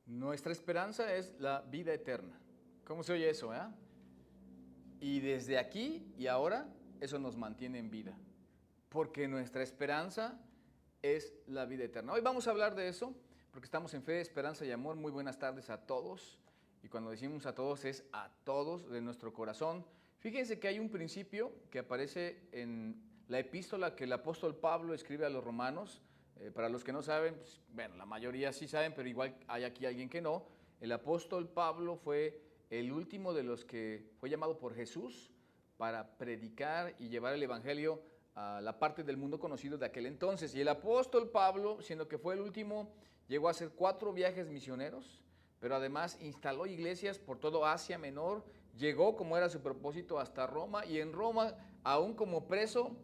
Nuestra esperanza es la vida eterna. ¿Cómo se oye eso, Y desde aquí y ahora, eso nos mantiene en vida. Porque nuestra esperanza es la vida eterna. Hoy vamos a hablar de eso, porque estamos en Fe, Esperanza y Amor. Muy buenas tardes a todos. Y cuando decimos a todos, es a todos de nuestro corazón. Fíjense que hay un principio que aparece en la epístola que el apóstol Pablo escribe a los romanos. Para los que no saben, pues, bueno, la mayoría sí saben, pero igual hay aquí alguien que no. El apóstol Pablo fue el último de los que fue llamado por Jesús para predicar y llevar el evangelio a la parte del mundo conocido de aquel entonces. Y el apóstol Pablo, siendo que fue el último, llegó a hacer 4 viajes misioneros, pero además instaló iglesias por todo Asia Menor, llegó, como era su propósito, hasta Roma, y en Roma, aún como preso,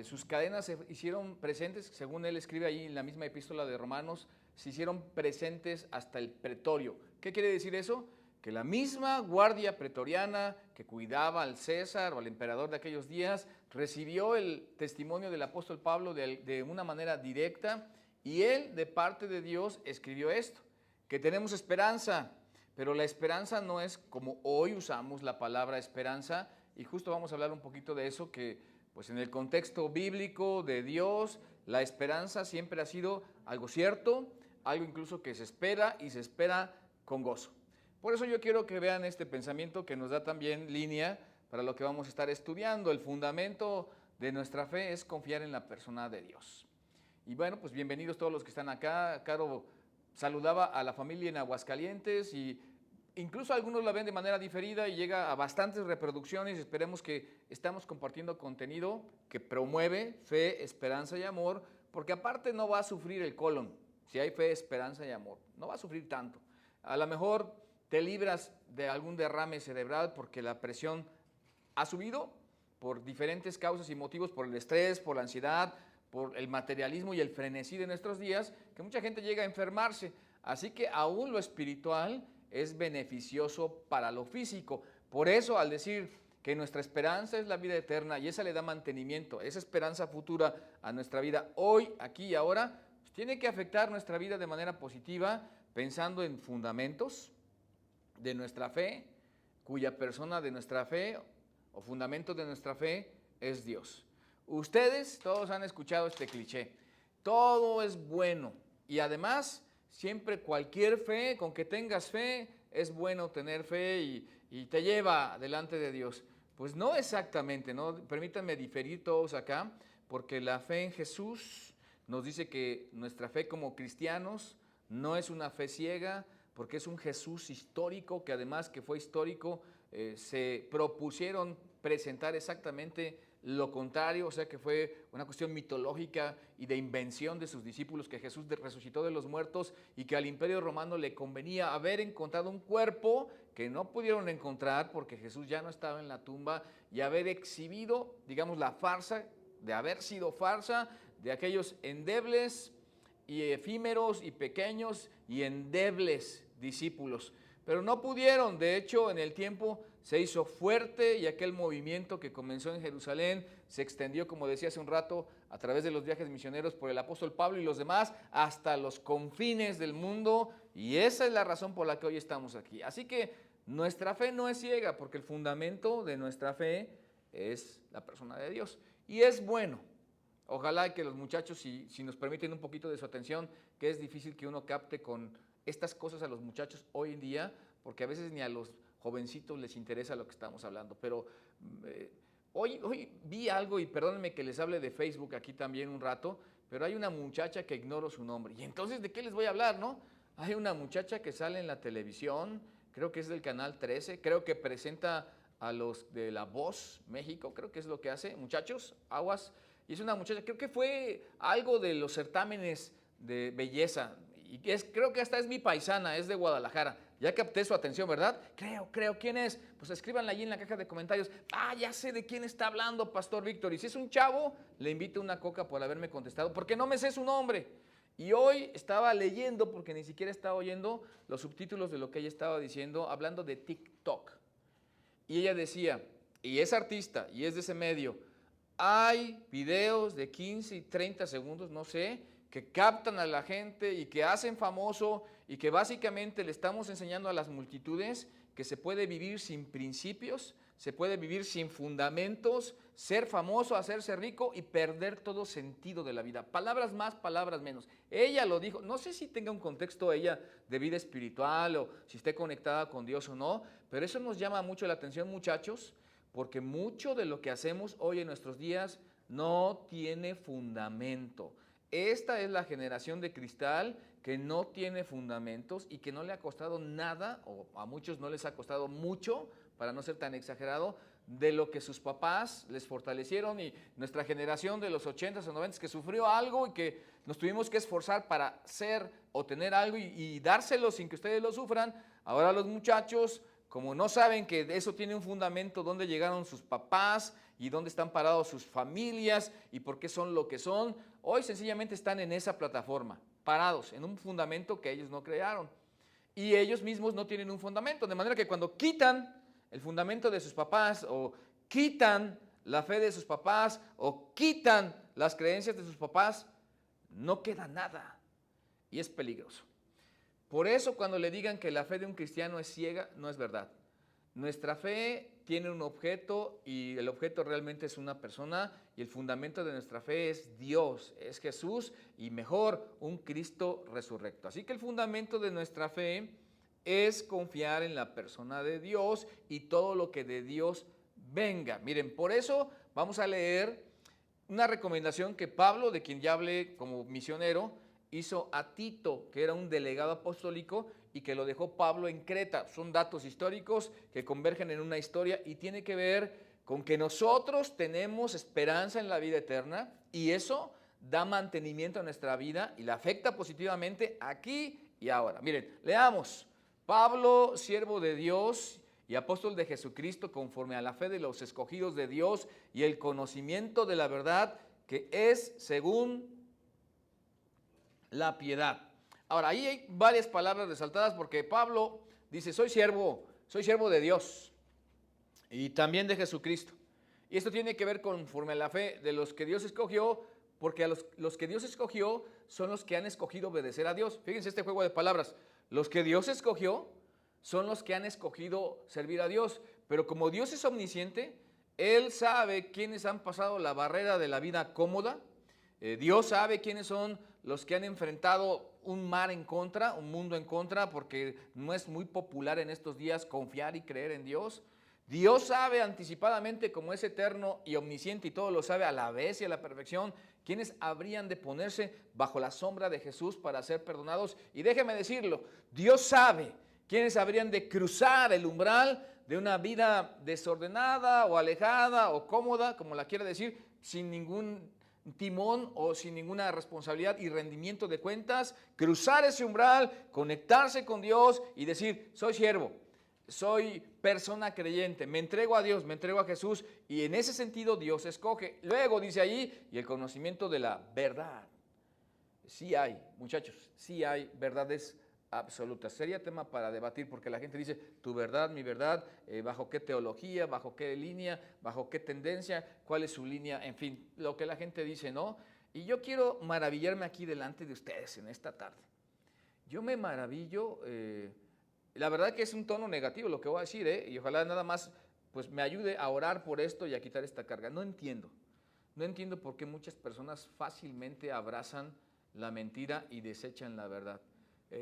sus cadenas se hicieron presentes, según él escribe ahí en la misma epístola de Romanos, se hicieron presentes hasta el pretorio. ¿Qué quiere decir eso? Que la misma guardia pretoriana que cuidaba al César o al emperador de aquellos días recibió el testimonio del apóstol Pablo de una manera directa, y él, de parte de Dios, escribió esto, que tenemos esperanza, pero la esperanza no es como hoy usamos la palabra esperanza, y justo vamos a hablar un poquito de eso, que pues en el contexto bíblico de Dios, la esperanza siempre ha sido algo cierto, algo incluso que se espera y se espera con gozo. Por eso yo quiero que vean este pensamiento que nos da también línea para lo que vamos a estar estudiando. El fundamento de nuestra fe es confiar en la persona de Dios. Y bueno, pues bienvenidos todos los que están acá. Caro saludaba a la familia en Aguascalientes y incluso algunos la ven de manera diferida y llega a bastantes reproducciones. Esperemos que estamos compartiendo contenido que promueve fe, esperanza y amor, porque aparte no va a sufrir el colon. Si hay fe, esperanza y amor, no va a sufrir tanto. A lo mejor te libras de algún derrame cerebral porque la presión ha subido por diferentes causas y motivos, por el estrés, por la ansiedad, por el materialismo y el frenesí de nuestros días, que mucha gente llega a enfermarse. Así que aún lo espiritual es beneficioso para lo físico. Por eso, al decir que nuestra esperanza es la vida eterna y esa le da mantenimiento, esa esperanza futura a nuestra vida hoy, aquí y ahora, pues tiene que afectar nuestra vida de manera positiva, pensando en fundamentos de nuestra fe, cuya persona de nuestra fe o fundamento de nuestra fe es Dios. Ustedes todos han escuchado este cliché, todo es bueno y además siempre cualquier fe, con que tengas fe, es bueno tener fe y te lleva delante de Dios. Pues no exactamente, ¿no? Permítanme diferir todos acá, porque la fe en Jesús nos dice que nuestra fe como cristianos no es una fe ciega, porque es un Jesús histórico, que además que fue histórico, se propusieron presentar exactamente lo contrario, o sea que fue una cuestión mitológica y de invención de sus discípulos, que Jesús resucitó de los muertos y que al Imperio Romano le convenía haber encontrado un cuerpo que no pudieron encontrar porque Jesús ya no estaba en la tumba, y haber exhibido, digamos, la farsa, de haber sido farsa de aquellos endebles y efímeros y pequeños y endebles discípulos. Pero no pudieron. De hecho, en el tiempo se hizo fuerte y aquel movimiento que comenzó en Jerusalén se extendió, como decía hace un rato, a través de los viajes misioneros por el apóstol Pablo y los demás, hasta los confines del mundo, y esa es la razón por la que hoy estamos aquí. Así que nuestra fe no es ciega, porque el fundamento de nuestra fe es la persona de Dios. Y es bueno. Ojalá que los muchachos, si nos permiten un poquito de su atención, que es difícil que uno capte con estas cosas a los muchachos hoy en día, porque a veces ni a los jovencitos les interesa lo que estamos hablando. Pero hoy vi algo, y perdónenme que les hable de Facebook aquí también un rato, pero hay una muchacha que ignoro su nombre. Y entonces, ¿de qué les voy a hablar, no? Hay una muchacha que sale en la televisión, creo que es del canal 13, creo que presenta a los de La Voz México, creo que es lo que hace. Muchachos, aguas. Y es una muchacha, creo que fue algo de los certámenes de belleza, y creo que hasta es mi paisana, es de Guadalajara. Ya capté su atención, ¿verdad? Creo, ¿quién es? Pues escríbanla allí en la caja de comentarios. Ya sé de quién está hablando, Pastor Víctor. Y si es un chavo, le invito una coca por haberme contestado, porque no me sé su nombre. Y hoy estaba leyendo, porque ni siquiera estaba oyendo los subtítulos de lo que ella estaba diciendo, hablando de TikTok. Y ella decía, y es artista, y es de ese medio, hay videos de 15 y 30 segundos, no sé, que captan a la gente y que hacen famoso y que básicamente le estamos enseñando a las multitudes que se puede vivir sin principios, se puede vivir sin fundamentos, ser famoso, hacerse rico y perder todo sentido de la vida. Palabras más, palabras menos. Ella lo dijo, no sé si tenga un contexto ella de vida espiritual o si esté conectada con Dios o no, pero eso nos llama mucho la atención, muchachos, porque mucho de lo que hacemos hoy en nuestros días no tiene fundamento. Esta es la generación de cristal que no tiene fundamentos y que no le ha costado nada, o a muchos no les ha costado mucho, para no ser tan exagerado, de lo que sus papás les fortalecieron y nuestra generación de los 80s o 90s que sufrió algo y que nos tuvimos que esforzar para ser o tener algo y dárselo sin que ustedes lo sufran. Ahora los muchachos, como no saben que eso tiene un fundamento, dónde llegaron sus papás y dónde están parados sus familias y por qué son lo que son, hoy sencillamente están en esa plataforma, parados en un fundamento que ellos no crearon. Y ellos mismos no tienen un fundamento, de manera que cuando quitan el fundamento de sus papás o quitan la fe de sus papás o quitan las creencias de sus papás, no queda nada y es peligroso. Por eso cuando le digan que la fe de un cristiano es ciega, no es verdad. Nuestra fe tiene un objeto y el objeto realmente es una persona y el fundamento de nuestra fe es Dios, es Jesús y mejor, un Cristo resurrecto. Así que el fundamento de nuestra fe es confiar en la persona de Dios y todo lo que de Dios venga. Miren, por eso vamos a leer una recomendación que Pablo, de quien ya hablé como misionero, hizo a Tito, que era un delegado apostólico y que lo dejó Pablo en Creta. Son datos históricos que convergen en una historia y tiene que ver con que nosotros tenemos esperanza en la vida eterna y eso da mantenimiento a nuestra vida y la afecta positivamente aquí y ahora. Miren, leamos. Pablo, siervo de Dios y apóstol de Jesucristo, conforme a la fe de los escogidos de Dios y el conocimiento de la verdad que es según la piedad. Ahora, ahí hay varias palabras resaltadas porque Pablo dice, soy siervo de Dios y también de Jesucristo. Y esto tiene que ver conforme a la fe de los que Dios escogió, porque a los que Dios escogió son los que han escogido obedecer a Dios. Fíjense este juego de palabras. Los que Dios escogió son los que han escogido servir a Dios. Pero como Dios es omnisciente, Él sabe quiénes han pasado la barrera de la vida cómoda. Dios sabe quiénes son los que han enfrentado un mar en contra, un mundo en contra, porque no es muy popular en estos días confiar y creer en Dios. Dios sabe anticipadamente, como es eterno y omnisciente y todo lo sabe a la vez y a la perfección, quiénes habrían de ponerse bajo la sombra de Jesús para ser perdonados. Y déjeme decirlo, Dios sabe quiénes habrían de cruzar el umbral de una vida desordenada o alejada o cómoda, como la quiera decir, sin ningún timón o sin ninguna responsabilidad y rendimiento de cuentas, cruzar ese umbral, conectarse con Dios y decir, soy siervo, soy persona creyente, me entrego a Dios, me entrego a Jesús y en ese sentido Dios escoge. Luego dice allí, y el conocimiento de la verdad. Sí hay, muchachos, sí hay verdades absolutas. Sería tema para debatir porque la gente dice, tu verdad, mi verdad, bajo qué teología, bajo qué línea, bajo qué tendencia, cuál es su línea, en fin, lo que la gente dice, ¿no? Y yo quiero maravillarme aquí delante de ustedes en esta tarde. Yo me maravillo, la verdad que es un tono negativo lo que voy a decir, y ojalá nada más pues me ayude a orar por esto y a quitar esta carga. No entiendo por qué muchas personas fácilmente abrazan la mentira y desechan la verdad.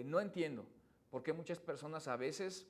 No entiendo por qué muchas personas a veces,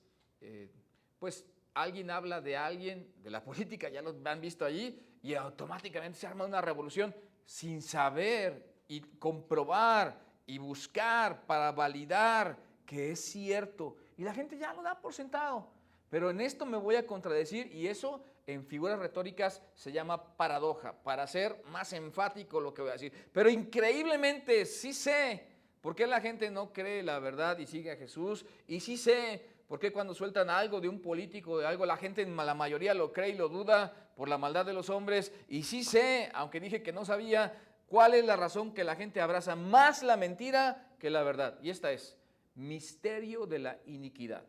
pues alguien habla de alguien, de la política, ya lo han visto allí, y automáticamente se arma una revolución sin saber y comprobar y buscar para validar que es cierto. Y la gente ya lo da por sentado. Pero en esto me voy a contradecir y eso en figuras retóricas se llama paradoja, para ser más enfático lo que voy a decir. Pero increíblemente sí sé por qué la gente no cree la verdad y sigue a Jesús. Y sí sé por qué cuando sueltan algo de un político, de algo, la gente, la mayoría lo cree y lo duda por la maldad de los hombres. Y sí sé, aunque dije que no sabía, cuál es la razón que la gente abraza más la mentira que la verdad. Y esta es, misterio de la iniquidad.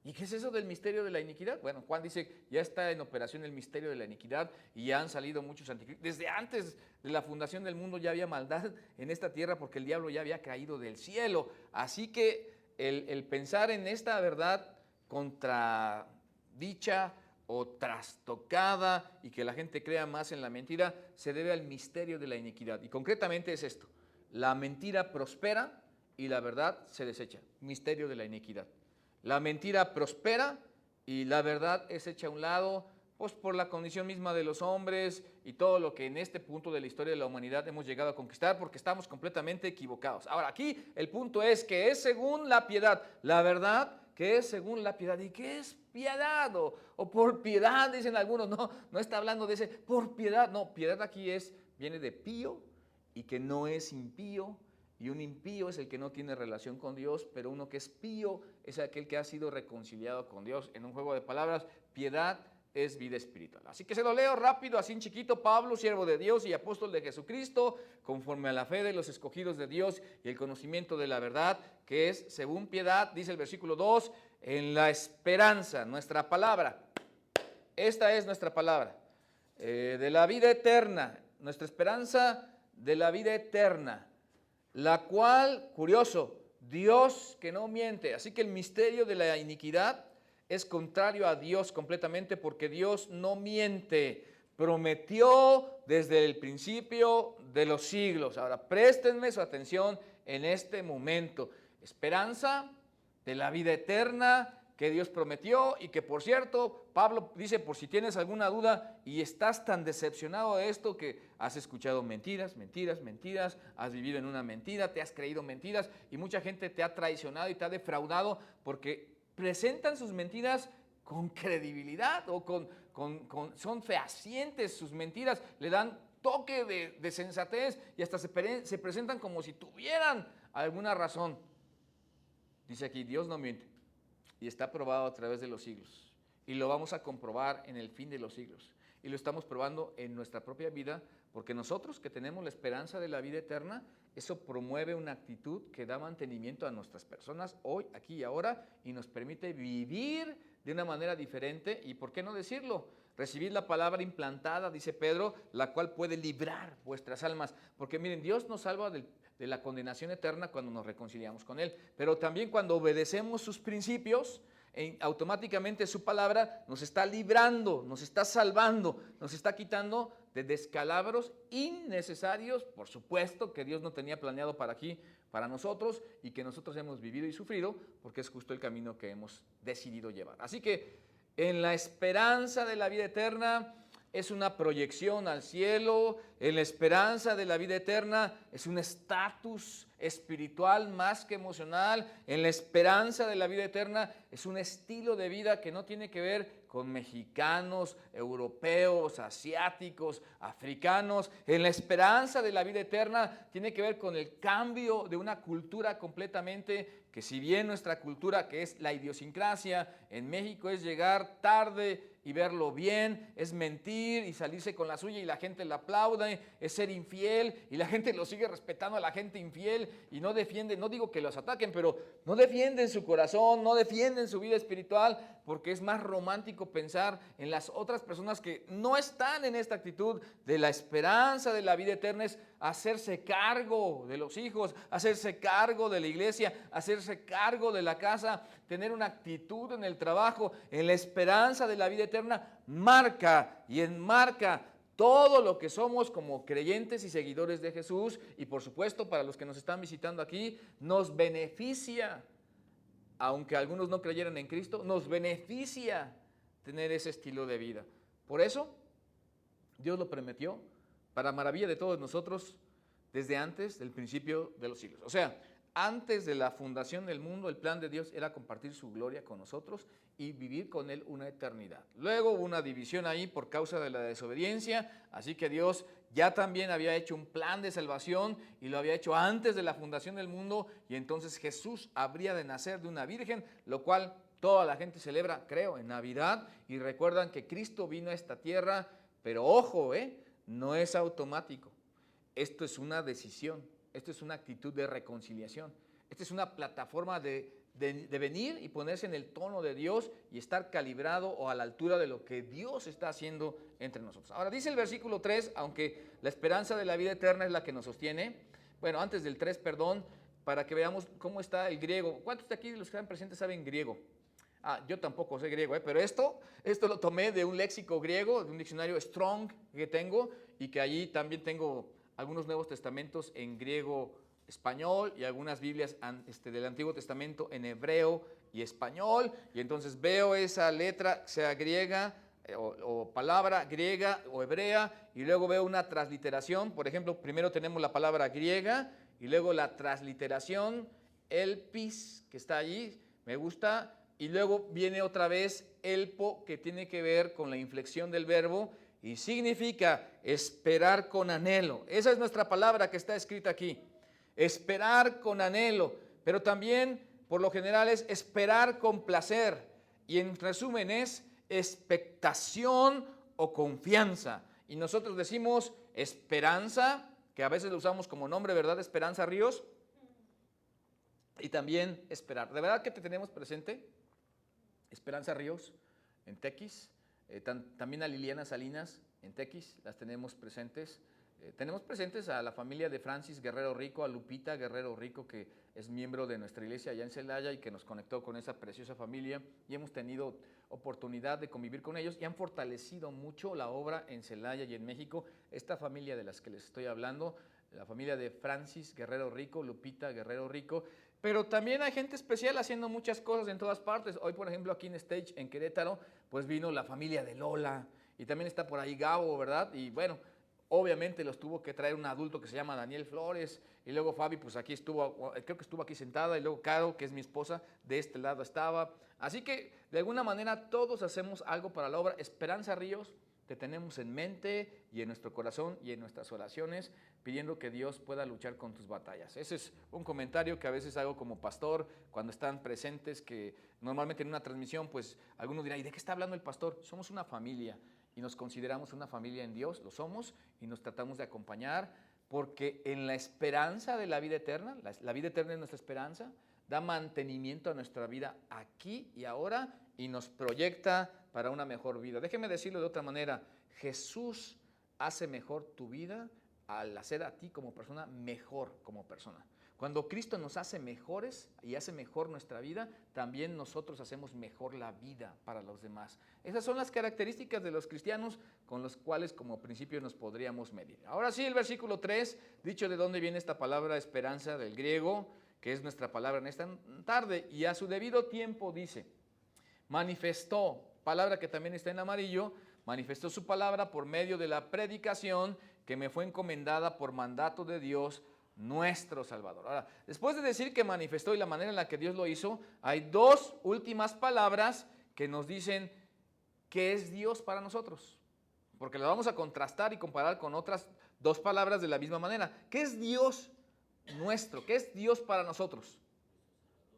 ¿Y qué es eso del misterio de la iniquidad? Bueno, Juan dice, ya está en operación el misterio de la iniquidad y ya han salido muchos anticristos. Desde antes de la fundación del mundo ya había maldad en esta tierra porque el diablo ya había caído del cielo. Así que el pensar en esta verdad contradicha o trastocada y que la gente crea más en la mentira, se debe al misterio de la iniquidad. Y concretamente es esto, la mentira prospera y la verdad se desecha. Misterio de la iniquidad. La mentira prospera y la verdad es hecha a un lado, pues por la condición misma de los hombres y todo lo que en este punto de la historia de la humanidad hemos llegado a conquistar porque estamos completamente equivocados. Ahora, aquí el punto es que es según la piedad, la verdad que es según la piedad. ¿Y qué es piedad? O por piedad, dicen algunos, no está hablando de ese por piedad, no, piedad aquí viene de pío y que no es impío. Y un impío es el que no tiene relación con Dios, pero uno que es pío es aquel que ha sido reconciliado con Dios. En un juego de palabras, piedad es vida espiritual. Así que se lo leo rápido, así en chiquito. Pablo, siervo de Dios y apóstol de Jesucristo, conforme a la fe de los escogidos de Dios y el conocimiento de la verdad, que es según piedad, dice el versículo 2, en la esperanza, nuestra palabra. Esta es nuestra palabra, de la vida eterna, nuestra esperanza de la vida eterna. La cual, curioso, Dios que no miente. Así que el misterio de la iniquidad es contrario a Dios completamente porque Dios no miente. Prometió desde el principio de los siglos. Ahora, préstenme su atención en este momento. Esperanza de la vida eterna que Dios prometió y que, por cierto, Pablo dice, por si tienes alguna duda y estás tan decepcionado de esto que has escuchado mentiras, has vivido en una mentira, te has creído mentiras y mucha gente te ha traicionado y te ha defraudado porque presentan sus mentiras con credibilidad o son fehacientes sus mentiras, le dan toque de sensatez y hasta se presentan como si tuvieran alguna razón. Dice aquí, Dios no miente. Y está probado a través de los siglos. Y lo vamos a comprobar en el fin de los siglos. Y lo estamos probando en nuestra propia vida, porque nosotros que tenemos la esperanza de la vida eterna, eso promueve una actitud que da mantenimiento a nuestras personas hoy, aquí y ahora, y nos permite vivir de una manera diferente. ¿Y por qué no decirlo? Recibid la palabra implantada, dice Pedro, la cual puede librar vuestras almas. Porque miren, Dios nos salva de la condenación eterna cuando nos reconciliamos con Él, pero también cuando obedecemos sus principios, automáticamente su palabra nos está librando, nos está salvando, nos está quitando de descalabros innecesarios, por supuesto, que Dios no tenía planeado para aquí, para nosotros, y que nosotros hemos vivido y sufrido, porque es justo el camino que hemos decidido llevar. Así que en la esperanza de la vida eterna, es una proyección al cielo, en la esperanza de la vida eterna, es un estatus espiritual más que emocional, en la esperanza de la vida eterna es un estilo de vida que no tiene que ver con mexicanos, europeos, asiáticos, africanos, en la esperanza de la vida eterna tiene que ver con el cambio de una cultura completamente, que si bien nuestra cultura, que es la idiosincrasia en México, es llegar tarde y verlo bien, es mentir y salirse con la suya y la gente la aplaude, es ser infiel y la gente lo sigue respetando a la gente infiel y no defienden, no digo que los ataquen, pero no defienden su corazón, no defienden su vida espiritual, porque es más romántico pensar en las otras personas que no están en esta actitud de la esperanza de la vida eterna, es hacerse cargo de los hijos, hacerse cargo de la iglesia, hacerse cargo de la casa, tener una actitud en el trabajo, en la esperanza de la vida eterna, marca y enmarca todo lo que somos como creyentes y seguidores de Jesús, y por supuesto para los que nos están visitando aquí, nos beneficia, aunque algunos no creyeran en Cristo, nos beneficia tener ese estilo de vida. Por eso, Dios lo prometió para maravilla de todos nosotros desde antes del principio de los siglos. O sea, antes de la fundación del mundo, el plan de Dios era compartir su gloria con nosotros y vivir con Él una eternidad. Luego hubo una división ahí por causa de la desobediencia, así que Dios ya también había hecho un plan de salvación y lo había hecho antes de la fundación del mundo, y entonces Jesús habría de nacer de una virgen, lo cual toda la gente celebra, creo, en Navidad, y recuerdan que Cristo vino a esta tierra, pero ojo, no es automático. Esto es una decisión, esto es una actitud de reconciliación, esta es una plataforma de de venir y ponerse en el tono de Dios y estar calibrado o a la altura de lo que Dios está haciendo entre nosotros. Ahora dice el versículo 3, aunque la esperanza de la vida eterna es la que nos sostiene, bueno, antes del 3, perdón, para que veamos cómo está el griego. ¿Cuántos de aquí, los que están presentes, saben griego? Yo tampoco sé griego, pero esto lo tomé de un léxico griego, de un diccionario Strong que tengo, y que allí también tengo algunos Nuevos Testamentos en griego español y algunas Biblias del Antiguo Testamento en hebreo y español, y entonces veo esa letra, sea griega o palabra griega o hebrea, y luego veo una transliteración. Por ejemplo, primero tenemos la palabra griega y luego la transliteración, elpis, que está allí, me gusta, y luego viene otra vez elpo, que tiene que ver con la inflexión del verbo y significa esperar con anhelo. Esa es nuestra palabra que está escrita aquí. Esperar con anhelo, pero también por lo general es esperar con placer, y en resumen es expectación o confianza. Y nosotros decimos esperanza, que a veces lo usamos como nombre, ¿verdad? Esperanza Ríos. Y también esperar. ¿De verdad que te tenemos presente? Esperanza Ríos en Tequis, también a Liliana Salinas en Tequis, las tenemos presentes. Tenemos presentes a la familia de Francis Guerrero Rico, a Lupita Guerrero Rico, que es miembro de nuestra iglesia allá en Celaya y que nos conectó con esa preciosa familia, y hemos tenido oportunidad de convivir con ellos y han fortalecido mucho la obra en Celaya y en México. Esta familia de las que les estoy hablando, la familia de Francis Guerrero Rico, Lupita Guerrero Rico, pero también hay gente especial haciendo muchas cosas en todas partes. Hoy, por ejemplo, aquí en Stage, en Querétaro, pues vino la familia de Lola, y también está por ahí Gabo, ¿verdad? Y bueno, obviamente los tuvo que traer un adulto que se llama Daniel Flores, y luego Fabi, pues aquí estuvo, creo que estuvo aquí sentada, y luego Caro, que es mi esposa, de este lado estaba. Así que, de alguna manera, todos hacemos algo para la obra. Esperanza Ríos, te tenemos en mente y en nuestro corazón y en nuestras oraciones, pidiendo que Dios pueda luchar con tus batallas. Ese es un comentario que a veces hago como pastor cuando están presentes, que normalmente en una transmisión, pues algunos dirán, ¿y de qué está hablando el pastor? Somos una familia y nos consideramos una familia en Dios, lo somos, y nos tratamos de acompañar, porque en la esperanza de la vida eterna, la vida eterna es nuestra esperanza, da mantenimiento a nuestra vida aquí y ahora y nos proyecta para una mejor vida. Déjeme decirlo de otra manera, Jesús hace mejor tu vida al hacer a ti como persona mejor como persona. Cuando Cristo nos hace mejores y hace mejor nuestra vida, también nosotros hacemos mejor la vida para los demás. Esas son las características de los cristianos con los cuales como principio nos podríamos medir. Ahora sí, el versículo 3, dicho de dónde viene esta palabra esperanza del griego, que es nuestra palabra en esta tarde, y a su debido tiempo dice, manifestó, palabra que también está en amarillo, manifestó su palabra por medio de la predicación que me fue encomendada por mandato de Dios, nuestro Salvador. Ahora, después de decir que manifestó y la manera en la que Dios lo hizo, hay dos últimas palabras que nos dicen qué es Dios para nosotros, porque las vamos a contrastar y comparar con otras dos palabras de la misma manera. ¿Qué es Dios nuestro? ¿Qué es Dios para nosotros?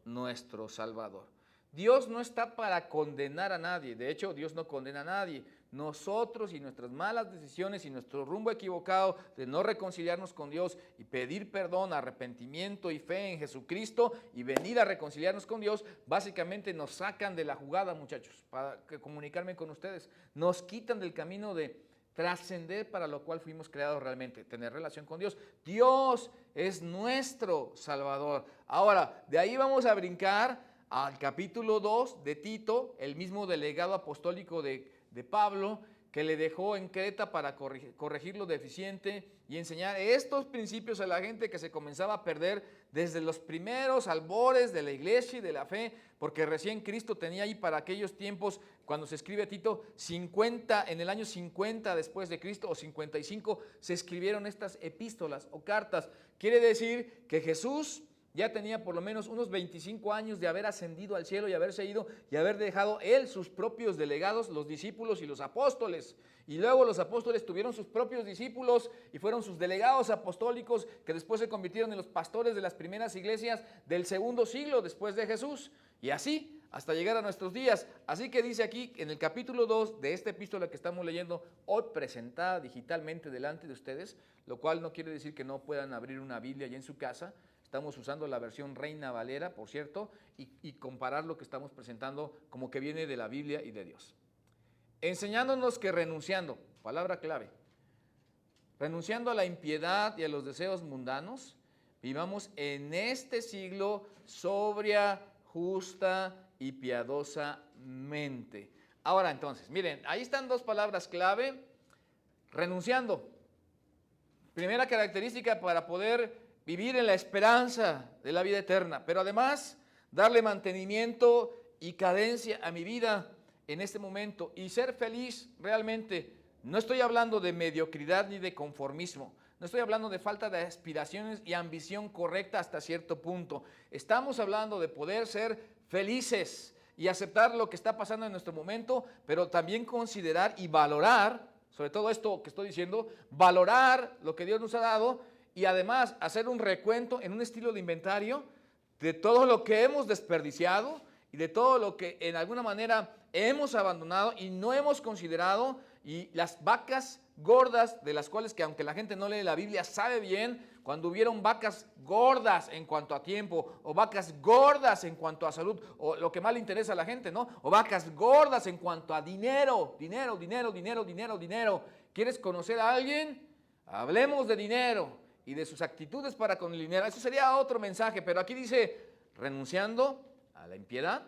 Nuestro Salvador. Dios no está para condenar a nadie. De hecho, Dios no condena a nadie. Nosotros y nuestras malas decisiones y nuestro rumbo equivocado de no reconciliarnos con Dios y pedir perdón, arrepentimiento y fe en Jesucristo y venir a reconciliarnos con Dios, básicamente nos sacan de la jugada, muchachos, para comunicarme con ustedes. Nos quitan del camino de trascender para lo cual fuimos creados realmente, tener relación con Dios. Dios es nuestro Salvador. Ahora, de ahí vamos a brincar al capítulo 2 de Tito, el mismo delegado apostólico de Pablo, que le dejó en Creta para corregir lo deficiente y enseñar estos principios a la gente que se comenzaba a perder desde los primeros albores de la iglesia y de la fe, porque recién Cristo tenía ahí para aquellos tiempos, cuando se escribe Tito, en el año 50 después de Cristo o 55, se escribieron estas epístolas o cartas. Quiere decir que Jesús ya tenía por lo menos unos 25 años de haber ascendido al cielo y haberse ido y haber dejado él sus propios delegados, los discípulos y los apóstoles. Y luego los apóstoles tuvieron sus propios discípulos y fueron sus delegados apostólicos, que después se convirtieron en los pastores de las primeras iglesias del segundo siglo después de Jesús. Y así hasta llegar a nuestros días. Así que dice aquí en el capítulo 2 de esta epístola que estamos leyendo, hoy presentada digitalmente delante de ustedes, lo cual no quiere decir que no puedan abrir una Biblia allá en su casa. Estamos usando la versión Reina Valera, por cierto, y comparar lo que estamos presentando como que viene de la Biblia y de Dios. Enseñándonos que renunciando, palabra clave, renunciando a la impiedad y a los deseos mundanos, vivamos en este siglo sobria, justa y piadosamente. Ahora entonces, miren, ahí están dos palabras clave. Renunciando. Primera característica para poder vivir en la esperanza de la vida eterna, pero además darle mantenimiento y cadencia a mi vida en este momento y ser feliz realmente. No estoy hablando de mediocridad ni de conformismo. No estoy hablando de falta de aspiraciones y ambición correcta hasta cierto punto. Estamos hablando de poder ser felices y aceptar lo que está pasando en nuestro momento, pero también considerar y valorar, sobre todo esto que estoy diciendo, valorar lo que Dios nos ha dado y además hacer un recuento en un estilo de inventario de todo lo que hemos desperdiciado y de todo lo que en alguna manera hemos abandonado y no hemos considerado, y las vacas gordas, de las cuales que aunque la gente no lee la Biblia sabe bien, cuando hubieron vacas gordas en cuanto a tiempo, o vacas gordas en cuanto a salud, o lo que más le interesa a la gente, ¿no? O vacas gordas en cuanto a dinero, dinero, dinero, dinero, dinero, dinero. ¿Quieres conocer a alguien? Hablemos de dinero y de sus actitudes para con el dinero. Eso sería otro mensaje, pero aquí dice, renunciando a la impiedad.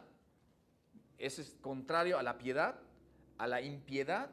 Eso es contrario a la piedad, a la impiedad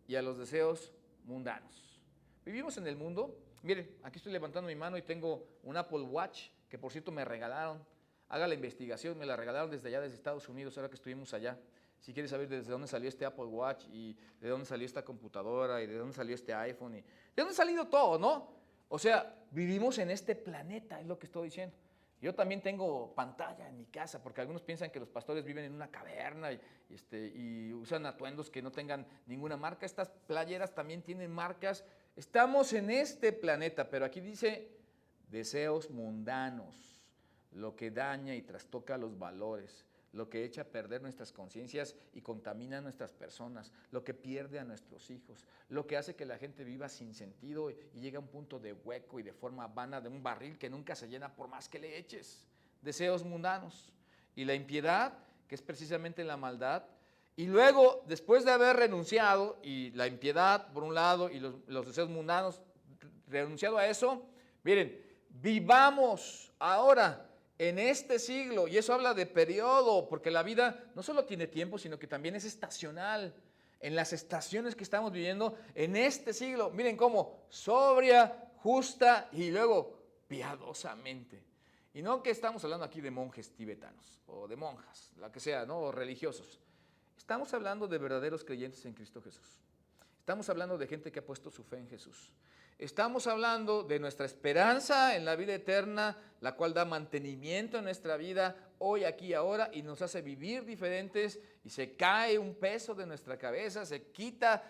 y a los deseos mundanos. Vivimos en el mundo. Miren, aquí estoy levantando mi mano y tengo un Apple Watch, que por cierto me regalaron. Haga la investigación, me la regalaron desde allá, desde Estados Unidos, ahora que estuvimos allá. Si quieres saber desde dónde salió este Apple Watch y de dónde salió esta computadora y de dónde salió este iPhone y de dónde ha salido todo, ¿no? O sea, vivimos en este planeta, es lo que estoy diciendo. Yo también tengo pantalla en mi casa, porque algunos piensan que los pastores viven en una caverna y usan atuendos que no tengan ninguna marca. Estas playeras también tienen marcas. Estamos en este planeta, pero aquí dice deseos mundanos, lo que daña y trastoca los valores, lo que echa a perder nuestras conciencias y contamina a nuestras personas, lo que pierde a nuestros hijos, lo que hace que la gente viva sin sentido y llegue a un punto de hueco y de forma vana de un barril que nunca se llena por más que le eches. Deseos mundanos. Y la impiedad, que es precisamente la maldad. Y luego, después de haber renunciado, y la impiedad por un lado y los deseos mundanos, renunciado a eso, miren, vivamos ahora en este siglo, y eso habla de periodo, porque la vida no solo tiene tiempo, sino que también es estacional. En las estaciones que estamos viviendo, en este siglo, miren cómo, sobria, justa y luego piadosamente. Y no que estamos hablando aquí de monjes tibetanos, o de monjas, la que sea, ¿no? O religiosos. Estamos hablando de verdaderos creyentes en Cristo Jesús. Estamos hablando de gente que ha puesto su fe en Jesús. Estamos hablando de nuestra esperanza en la vida eterna, la cual da mantenimiento en nuestra vida hoy, aquí y ahora, y nos hace vivir diferentes, y se cae un peso de nuestra cabeza, se quita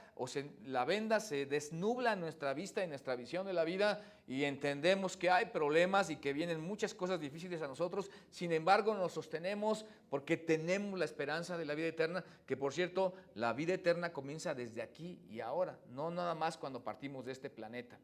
la venda se desnubla nuestra vista y nuestra visión de la vida, y entendemos que hay problemas y que vienen muchas cosas difíciles a nosotros. Sin embargo, nos sostenemos porque tenemos la esperanza de la vida eterna, que por cierto, la vida eterna comienza desde aquí y ahora, no nada más cuando partimos de este planeta.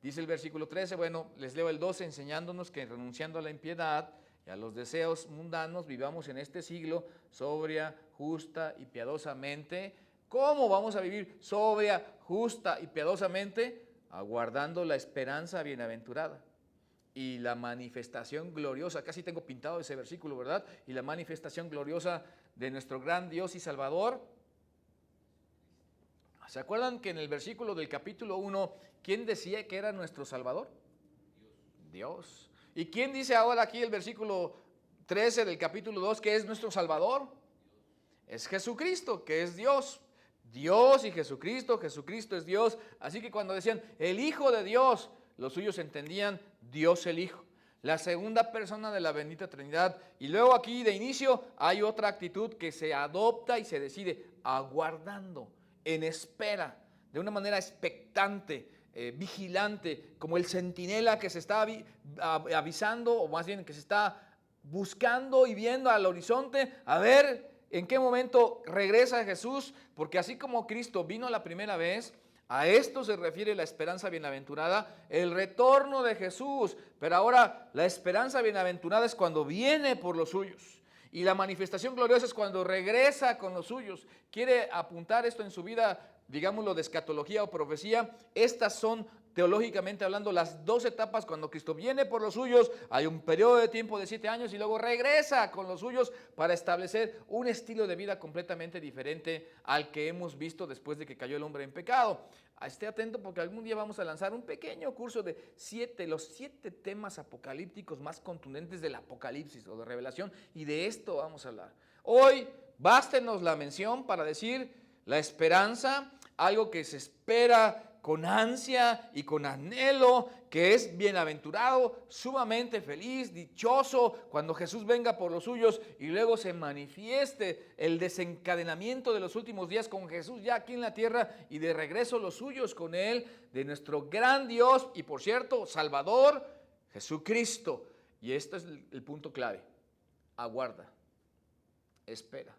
Dice el versículo 13, bueno, les leo el 12, enseñándonos que renunciando a la impiedad y a los deseos mundanos, vivamos en este siglo sobria, justa y piadosamente. ¿Cómo vamos a vivir sobria, justa y piadosamente? Aguardando la esperanza bienaventurada y la manifestación gloriosa. Casi tengo pintado ese versículo, ¿verdad? Y la manifestación gloriosa de nuestro gran Dios y Salvador. ¿Se acuerdan que en el versículo del capítulo 1, quién decía que era nuestro Salvador? Dios. ¿Y quién dice ahora aquí el versículo 13 del capítulo 2 que es nuestro Salvador? Es Jesucristo, que es Dios. Dios y Jesucristo, Jesucristo es Dios. Así que cuando decían el Hijo de Dios, los suyos entendían Dios el Hijo, la segunda persona de la bendita Trinidad. Y luego aquí de inicio hay otra actitud que se adopta y se decide, aguardando, en espera, de una manera expectante, vigilante, como el centinela que se está avisando, o más bien que se está buscando y viendo al horizonte, a ver en qué momento regresa Jesús, porque así como Cristo vino la primera vez A esto se refiere la esperanza bienaventurada, el retorno de Jesús. Pero ahora la esperanza bienaventurada es cuando viene por los suyos. Y la manifestación gloriosa es cuando regresa con los suyos. ¿Quiere apuntar esto en su vida, digámoslo, de escatología o profecía? Estas son, teológicamente hablando, las dos etapas cuando Cristo viene por los suyos. Hay un periodo de tiempo de 7 años y luego regresa con los suyos para establecer un estilo de vida completamente diferente al que hemos visto después de que cayó el hombre en pecado. Esté atento porque algún día vamos a lanzar un pequeño curso de los 7 temas apocalípticos más contundentes del Apocalipsis o de Revelación, y de esto vamos a hablar. Hoy bástenos la mención para decir la esperanza, algo que se espera con ansia y con anhelo, que es bienaventurado, sumamente feliz, dichoso, cuando Jesús venga por los suyos y luego se manifieste el desencadenamiento de los últimos días con Jesús ya aquí en la tierra y de regreso los suyos con Él, de nuestro gran Dios y, por cierto, Salvador, Jesucristo. Y este es el punto clave: aguarda, espera.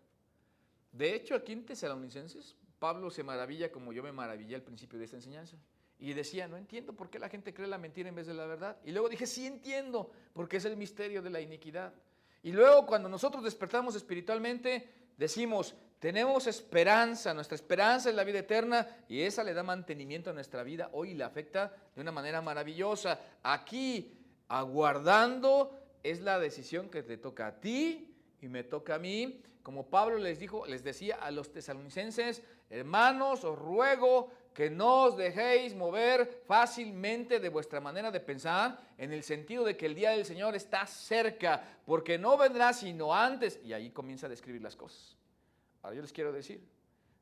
De hecho, aquí en Tesalonicenses, Pablo se maravilla como yo me maravillé al principio de esta enseñanza. Y decía, no entiendo por qué la gente cree la mentira en vez de la verdad. Y luego dije, sí entiendo, porque es el misterio de la iniquidad. Y luego cuando nosotros despertamos espiritualmente, decimos, tenemos esperanza, nuestra esperanza es la vida eterna, y esa le da mantenimiento a nuestra vida hoy y la afecta de una manera maravillosa. Aquí, aguardando, es la decisión que te toca a ti y me toca a mí. Como Pablo les decía a los tesalonicenses, hermanos, os ruego que no os dejéis mover fácilmente de vuestra manera de pensar, en el sentido de que el día del Señor está cerca, porque no vendrá sino antes. Y ahí comienza a describir las cosas. Ahora yo les quiero decir,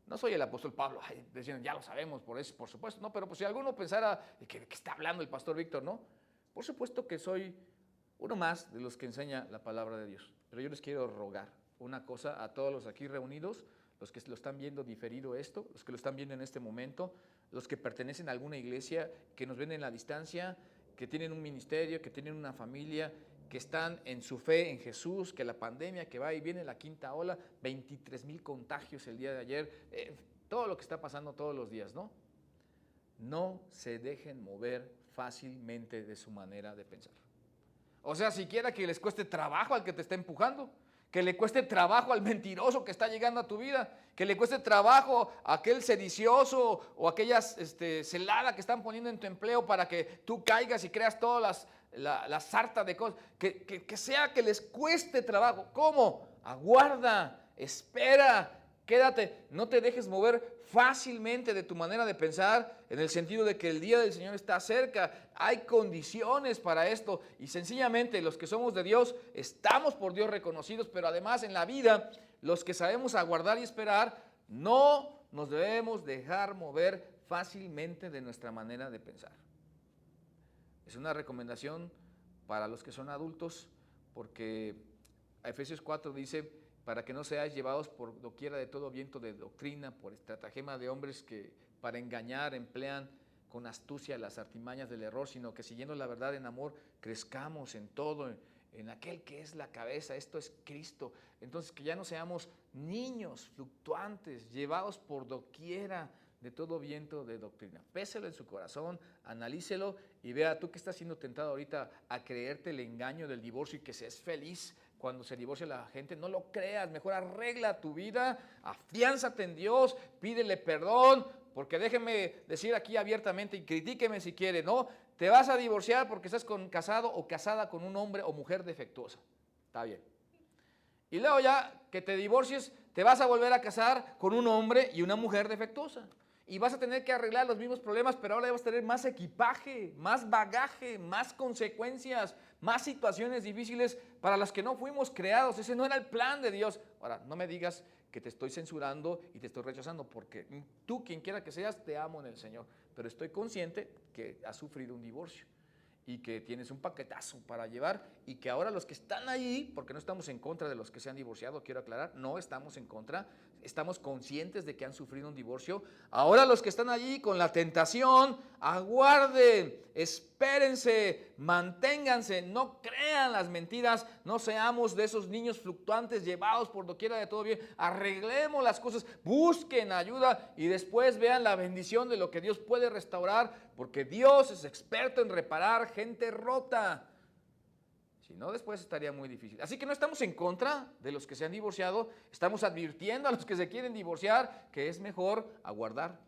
no soy el apóstol Pablo, diciendo, ya lo sabemos, por eso, por supuesto, no, pero pues si alguno pensara que está hablando el pastor Víctor, ¿no? Por supuesto que soy uno más de los que enseña la palabra de Dios, pero yo les quiero rogar una cosa a todos los aquí reunidos, los que lo están viendo diferido esto, los que lo están viendo en este momento, los que pertenecen a alguna iglesia, que nos ven en la distancia, que tienen un ministerio, que tienen una familia, que están en su fe en Jesús, que la pandemia que va y viene, la quinta ola, 23,000 contagios el día de ayer, todo lo que está pasando todos los días, ¿no? No se dejen mover fácilmente de su manera de pensar. O sea, siquiera que les cueste trabajo al que te está empujando, que le cueste trabajo al mentiroso que está llegando a tu vida, que le cueste trabajo a aquel sedicioso o aquella celada que están poniendo en tu empleo para que tú caigas y creas todas la sarta de cosas, que sea que les cueste trabajo. ¿Cómo? Aguarda, espera, quédate, no te dejes mover fácilmente de tu manera de pensar, en el sentido de que el día del Señor está cerca. Hay condiciones para esto y sencillamente los que somos de Dios estamos por Dios reconocidos, pero además en la vida los que sabemos aguardar y esperar no nos debemos dejar mover fácilmente de nuestra manera de pensar. Es una recomendación para los que son adultos, porque Efesios 4 dice, para que no seáis llevados por doquiera de todo viento de doctrina, por estratagema de hombres que para engañar emplean con astucia las artimañas del error, sino que siguiendo la verdad en amor, crezcamos en todo, en aquel que es la cabeza, esto es Cristo. Entonces que ya no seamos niños fluctuantes, llevados por doquiera de todo viento de doctrina. Péselo en su corazón, analícelo y vea tú que estás siendo tentado ahorita a creerte el engaño del divorcio y que seas feliz cuando se divorcia la gente. No lo creas, mejor arregla tu vida, afiánzate en Dios, pídele perdón, porque déjeme decir aquí abiertamente y critíqueme si quiere, ¿no? Te vas a divorciar porque estás casado o casada con un hombre o mujer defectuosa. Está bien. Y luego ya que te divorcies, te vas a volver a casar con un hombre y una mujer defectuosa. Y vas a tener que arreglar los mismos problemas, pero ahora vas a tener más equipaje, más bagaje, más consecuencias, más situaciones difíciles para las que no fuimos creados. Ese no era el plan de Dios. Ahora, no me digas que te estoy censurando y te estoy rechazando, porque tú, quien quiera que seas, te amo en el Señor. Pero estoy consciente que has sufrido un divorcio. y que tienes un paquetazo para llevar y que ahora los que están ahí, porque no estamos en contra de los que se han divorciado, quiero aclarar, no estamos en contra, estamos conscientes de que han sufrido un divorcio. Ahora los que están allí con la tentación, aguarden, espérense, manténganse, no crean las mentiras, no seamos de esos niños fluctuantes llevados por doquiera de todo bien, arreglemos las cosas, busquen ayuda y después vean la bendición de lo que Dios puede restaurar, porque Dios es experto en reparar gente rota. Si no, después estaría muy difícil. Así que no estamos en contra de los que se han divorciado, estamos advirtiendo a los que se quieren divorciar que es mejor aguardar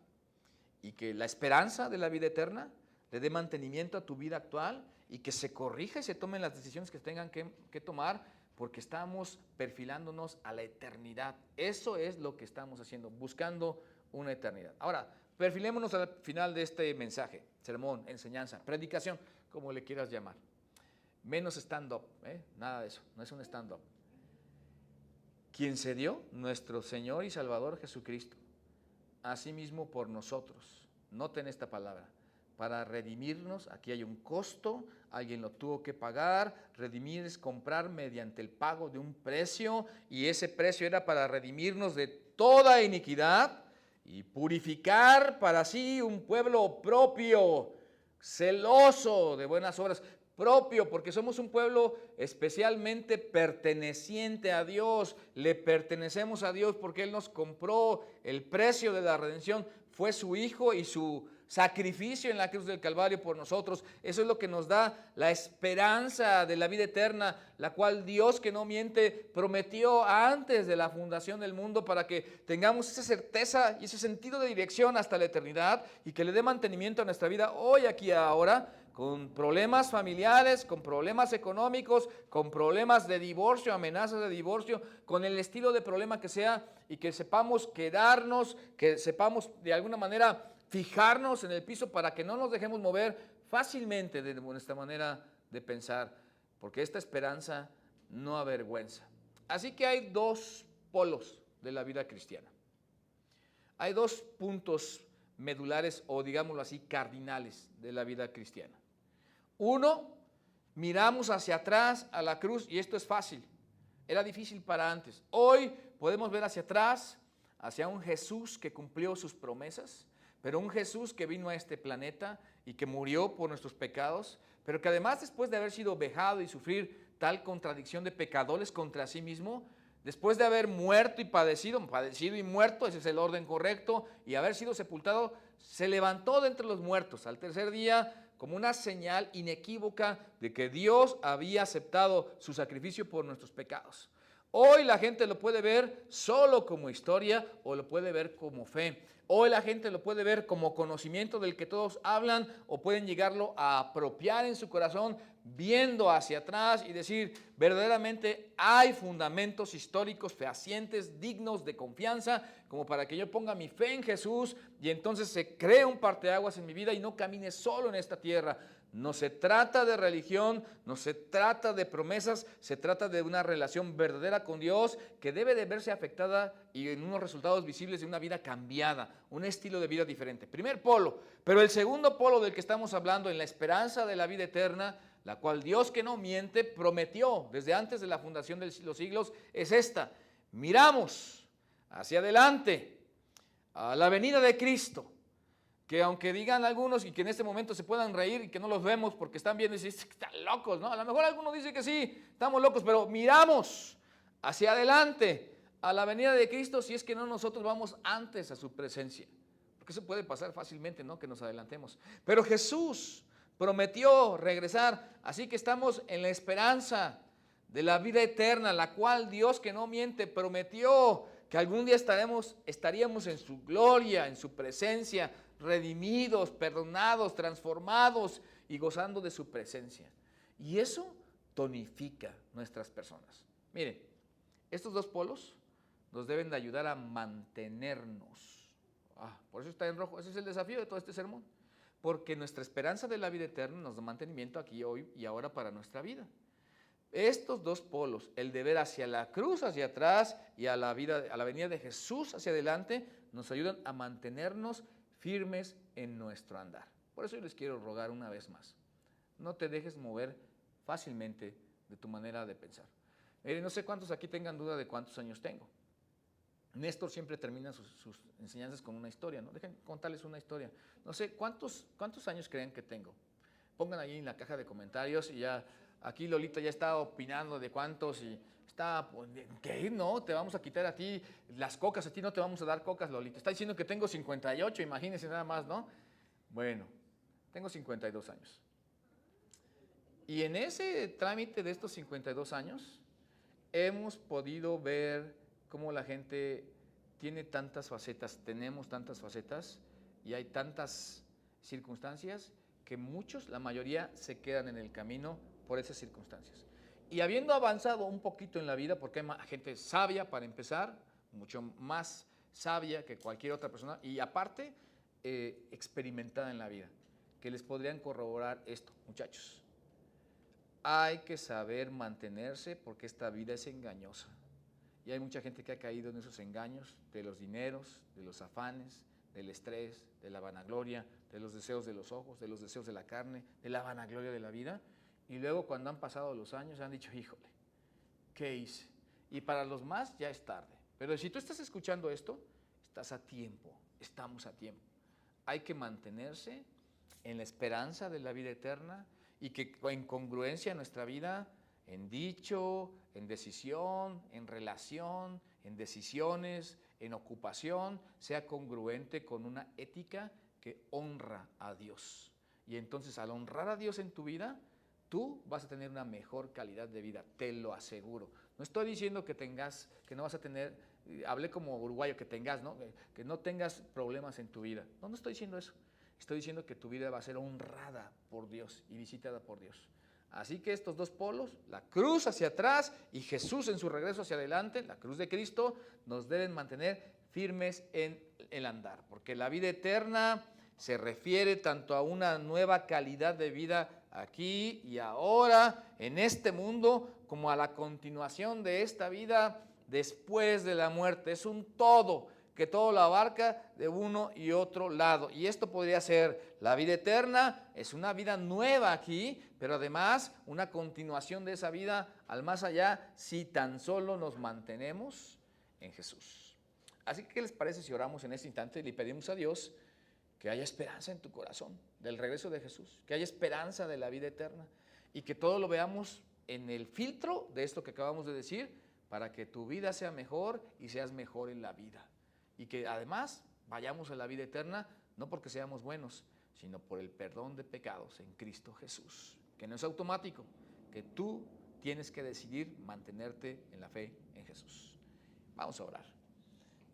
y que la esperanza de la vida eterna le dé mantenimiento a tu vida actual y que se corrija y se tomen las decisiones que tengan que tomar, porque estamos perfilándonos a la eternidad. Eso es lo que estamos haciendo, buscando una eternidad. Ahora, perfilémonos al final de este mensaje, sermón, enseñanza, predicación, como le quieras llamar. Menos stand-up, nada de eso, no es un stand-up. Quien se dio, nuestro Señor y Salvador Jesucristo, asimismo por nosotros, noten esta palabra, para redimirnos. Aquí hay un costo, alguien lo tuvo que pagar. Redimir es comprar mediante el pago de un precio, y ese precio era para redimirnos de toda iniquidad y purificar para sí un pueblo propio, celoso de buenas obras. Propio, porque somos un pueblo especialmente perteneciente a Dios, le pertenecemos a Dios porque Él nos compró. El precio de la redención fue su Hijo y su sacrificio en la cruz del Calvario por nosotros. Eso es lo que nos da la esperanza de la vida eterna, la cual Dios, que no miente, prometió antes de la fundación del mundo, para que tengamos esa certeza y ese sentido de dirección hasta la eternidad, y que le dé mantenimiento a nuestra vida hoy, aquí y ahora, con problemas familiares, con problemas económicos, con problemas de divorcio, amenazas de divorcio, con el estilo de problema que sea, y que sepamos quedarnos, que sepamos de alguna manera fijarnos en el piso para que no nos dejemos mover fácilmente de nuestra manera de pensar, porque esta esperanza no avergüenza. Así que hay dos polos de la vida cristiana. Hay dos puntos medulares, o digámoslo así, cardinales de la vida cristiana. Uno, miramos hacia atrás a la cruz, y esto es fácil, era difícil para antes. Hoy podemos ver hacia atrás, hacia un Jesús que cumplió sus promesas, pero un Jesús que vino a este planeta y que murió por nuestros pecados, pero que además, después de haber sido vejado y sufrir tal contradicción de pecadores contra sí mismo, después de haber muerto y padecido y muerto, ese es el orden correcto, y haber sido sepultado, se levantó de entre los muertos al tercer día, como una señal inequívoca de que Dios había aceptado su sacrificio por nuestros pecados. Hoy la gente lo puede ver solo como historia, o lo puede ver como fe. Hoy la gente lo puede ver como conocimiento del que todos hablan, o pueden llegarlo a apropiar en su corazón, viendo hacia atrás y decir: verdaderamente hay fundamentos históricos fehacientes, dignos de confianza, como para que yo ponga mi fe en Jesús, y entonces se cree un parteaguas en mi vida y no camine solo en esta tierra. No se trata de religión, no se trata de promesas, se trata de una relación verdadera con Dios, que debe de verse afectada y en unos resultados visibles de una vida cambiada, un estilo de vida diferente. Primer polo. Pero el segundo polo del que estamos hablando, en la esperanza de la vida eterna, la cual Dios, que no miente, prometió desde antes de la fundación de los siglos, es esta: miramos hacia adelante a la venida de Cristo, que aunque digan algunos, y que en este momento se puedan reír y que no los vemos porque están viendo y dicen: están locos, ¿no? A lo mejor algunos dicen que sí, estamos locos, pero miramos hacia adelante a la venida de Cristo, si es que no nosotros vamos antes a su presencia, porque eso puede pasar fácilmente, ¿no? Que nos adelantemos. Pero Jesús prometió regresar, así que estamos en la esperanza de la vida eterna, la cual Dios, que no miente, prometió que algún día estaríamos en su gloria, en su presencia, redimidos, perdonados, transformados y gozando de su presencia. Y eso tonifica nuestras personas. Miren, estos dos polos nos deben de ayudar a mantenernos. Por eso está en rojo. Ese es el desafío de todo este sermón. Porque nuestra esperanza de la vida eterna nos da mantenimiento aquí, hoy y ahora para nuestra vida. Estos dos polos, el de ver hacia la cruz, hacia atrás, y a la venida de Jesús hacia adelante, nos ayudan a mantenernos firmes en nuestro andar. Por eso yo les quiero rogar una vez más: No te dejes mover fácilmente de tu manera de pensar. No sé cuántos aquí tengan duda de cuántos años tengo. Néstor siempre termina sus enseñanzas con una historia, ¿no? Dejen contarles una historia. No sé, ¿cuántos años creen que tengo? Pongan ahí en la caja de comentarios y ya, aquí Lolita ya está opinando de cuántos y está, ¿qué? No, te vamos a quitar a ti las cocas, a ti no te vamos a dar cocas, Lolita. Está diciendo que tengo 58, imagínense nada más, ¿no? Bueno, tengo 52 años. Y en ese trámite de estos 52 años, hemos podido ver cómo la gente tiene tantas facetas, tenemos tantas facetas y hay tantas circunstancias que muchos, la mayoría, se quedan en el camino por esas circunstancias. Y habiendo avanzado un poquito en la vida, porque hay gente sabia para empezar, mucho más sabia que cualquier otra persona, y aparte, experimentada en la vida, que les podrían corroborar esto, muchachos. Hay que saber mantenerse porque esta vida es engañosa. Y hay mucha gente que ha caído en esos engaños de los dineros, de los afanes, del estrés, de la vanagloria, de los deseos de los ojos, de los deseos de la carne, de la vanagloria de la vida. Y luego cuando han pasado los años han dicho, híjole, ¿qué hice? Y para los más ya es tarde. Pero si tú estás escuchando esto, estás a tiempo, estamos a tiempo. Hay que mantenerse en la esperanza de la vida eterna y que en congruencia en nuestra vida, en dicho, en decisión, en relación, en decisiones, en ocupación, sea congruente con una ética que honra a Dios. Y entonces al honrar a Dios en tu vida, tú vas a tener una mejor calidad de vida, te lo aseguro. No estoy diciendo que no vas a tener, hablé como uruguayo, que tengas, ¿no? Que no tengas problemas en tu vida. No estoy diciendo eso. Estoy diciendo que tu vida va a ser honrada por Dios y visitada por Dios. Así que estos dos polos, la cruz hacia atrás y Jesús en su regreso hacia adelante, la cruz de Cristo, nos deben mantener firmes en el andar. Porque la vida eterna se refiere tanto a una nueva calidad de vida aquí y ahora, en este mundo, como a la continuación de esta vida después de la muerte. Es un todo que todo lo abarca de uno y otro lado. Y esto podría ser la vida eterna, es una vida nueva aquí, pero además una continuación de esa vida al más allá si tan solo nos mantenemos en Jesús. Así que, ¿qué les parece si oramos en este instante y le pedimos a Dios que haya esperanza en tu corazón del regreso de Jesús, que haya esperanza de la vida eterna y que todo lo veamos en el filtro de esto que acabamos de decir para que tu vida sea mejor y seas mejor en la vida? Y que además vayamos a la vida eterna, no porque seamos buenos, sino por el perdón de pecados en Cristo Jesús, que no es automático, que tú tienes que decidir mantenerte en la fe en Jesús. Vamos a orar.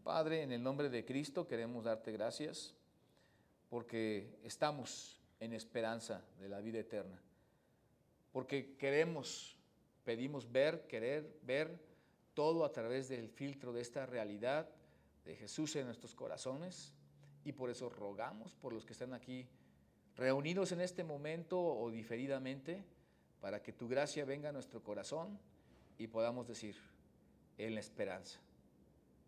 Padre, en el nombre de Cristo queremos darte gracias porque estamos en esperanza de la vida eterna, porque pedimos querer ver todo a través del filtro de esta realidad de Jesús en nuestros corazones, y por eso rogamos por los que están aquí reunidos en este momento o diferidamente, para que tu gracia venga a nuestro corazón y podamos decir, en la esperanza,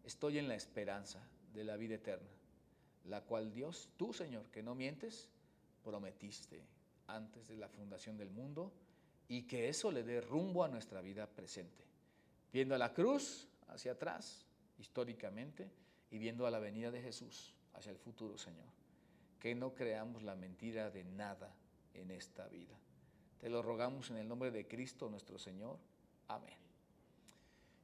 estoy en la esperanza de la vida eterna, la cual Dios, tú Señor, que no mientes, prometiste antes de la fundación del mundo, y que eso le dé rumbo a nuestra vida presente, viendo a la cruz hacia atrás, históricamente, y viendo a la venida de Jesús hacia el futuro, Señor. Que no creamos la mentira de nada en esta vida. Te lo rogamos en el nombre de Cristo nuestro Señor. Amén.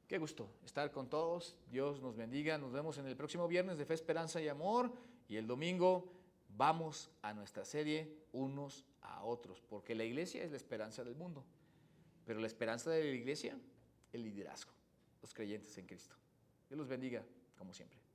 Qué gusto estar con todos. Dios nos bendiga. Nos vemos en el próximo viernes de Fe, Esperanza y Amor. Y el domingo vamos a nuestra serie Unos a Otros, porque la iglesia es la esperanza del mundo. Pero la esperanza de la iglesia, el liderazgo, los creyentes en Cristo. Dios los bendiga, como siempre.